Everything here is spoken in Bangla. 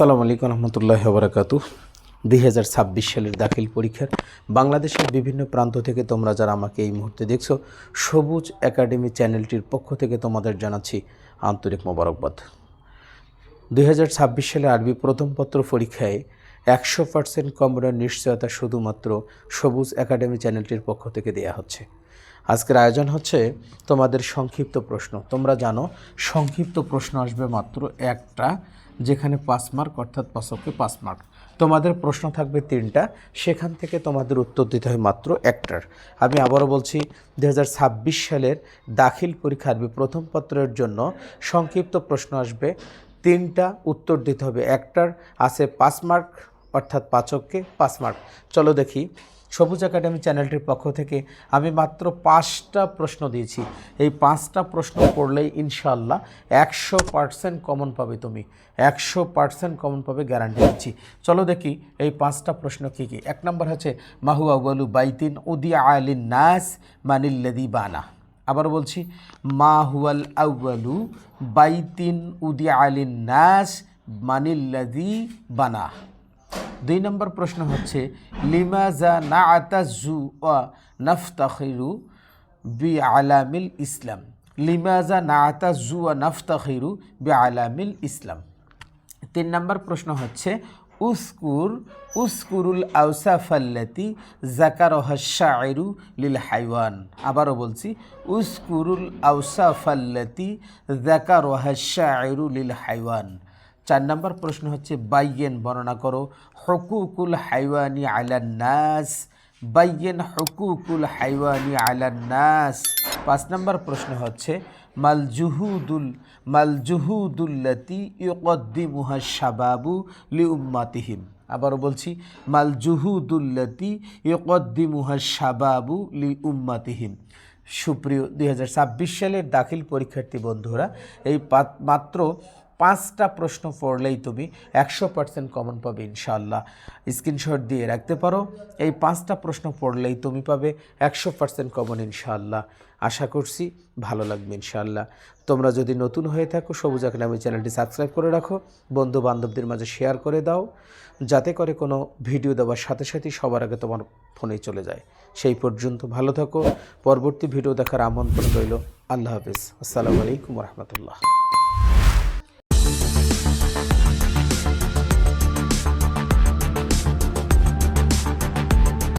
আসসালামু আলাইকুম রহমতুল্লাহি ওয়া বারাকাতুহু। 2026 সালের দাখিল পরীক্ষার বাংলাদেশের বিভিন্ন প্রান্ত থেকে তোমরা যারা আমাকে এই মুহূর্তে দেখছো, সবুজ একাডেমি চ্যানেলটির পক্ষ থেকে তোমাদের জানাচ্ছি আন্তরিক মোবারকবাদ। 2026 সালে আরবি প্রথম পত্র পরীক্ষায় 100% কমনের নিশ্চয়তা শুধুমাত্র সবুজ একাডেমি চ্যানেলটির পক্ষ থেকে দেয়া হচ্ছে। আজকের আয়োজন হচ্ছে তোমাদের সংক্ষিপ্ত প্রশ্ন। তোমরা জানো সংক্ষিপ্ত প্রশ্ন আসবে মাত্র একটা, যেখানে 5 মার্ক, অর্থাৎ 5কে 5 মার্ক। তোমাদের প্রশ্ন থাকবে 3টা, সেখান থেকে তোমাদের উত্তর দিতে হয় মাত্র একটার। আমি আবারও বলছি, 2026 সালের দাখিল পরীক্ষা আরবি প্রথম পত্রের জন্য সংক্ষিপ্ত প্রশ্ন আসবে 3টা, উত্তর দিতে হবে একটার। আছে 5 মার্ক, অর্থাৎ 5কে 5 মার্ক। চলো দেখি, সবুজ একাডেমি চ্যানেলটির পক্ষ থেকে আমি মাত্র 5টা প্রশ্ন দিয়েছি। এই 5টা প্রশ্ন পড়লেই ইনশাআল্লাহ 100% কমন পাবে। তুমি 100% কমন পাবে, গ্যারান্টি দিচ্ছি। চলো দেখি এই 5টা প্রশ্ন কী কী। 1 নম্বর হচ্ছে মাহু আউয়ালু বাইতিন উদিয়া আলিন নাস মানিল্লাযী বানা। আবার বলছি, মা হুয়াল আউয়ালু বাইতিন উদিয়া আলিন নাস মানিল্লাযী বানা। 2 নম্বর প্রশ্ন হচ্ছে লিমাজা নাআতাজু ওয়া নাফতাখিরু বিআলামিল ইসলাম। লিমাজা নাআতাজু ওয়া নাফতাখিরু বিআলামিল ইসলাম। 3 নম্বর প্রশ্ন হচ্ছে উসকুরুল আওসাফাল্লাতি যাকারাহা শাইরু লিল হাইওয়ান। আবারও বলছি, উসকুরুল আওসাফাল্লাতি যাকারাহা শাইরু লিল হাইওয়ান। 4 নম্বর প্রশ্ন হচ্ছে বাইয়েন, বর্ণনা করো হুকুকুল হাইওয়ানি আলান নাস। বাইয়েন হুকুকুল হাইওয়ানি আলান নাস। 5 নম্বর প্রশ্ন হচ্ছে মালজুহুদুল্লাতি ইউকদ্দিমুহা শাবাবু লিউম্মাতিহিম। আবারও বলছি, মালজুহুদুল্লাতি ইউকদ্দিমুহা শাবাবু লিউম্মাতিহিম। সুপ্রিয় 2026 সালের দাখিল পরীক্ষার্থী বন্ধুরা, এই মাত্র 5টা প্রশ্ন পড়লেই তুমি 100% কমন পাবে ইনশাআল্লাহ। স্ক্রিনশট দিয়ে রাখতে পারো। এই 5টা প্রশ্ন পড়লেই তুমি পাবে 100% কমন ইনশাআল্লাহ। আশা করছি ভালো লাগবে ইনশাআল্লাহ। তোমরা যদি নতুন হয়ে থাকো, সবুজ একাডেমি চ্যানেলটি সাবস্ক্রাইব করে রাখো, বন্ধু বান্ধবদের মাঝে শেয়ার করে দাও, যাতে করে কোনো ভিডিও দেওয়ার সাথে সাথেই সবার আগে তোমার ফোনে চলে যায়। সেই পর্যন্ত ভালো থাকো। পরবর্তী ভিডিও দেখার আমন্ত্রণ রইল। আল্লাহ হাফেজ। আসসালামু আলাইকুম রহমতুল্লাহ।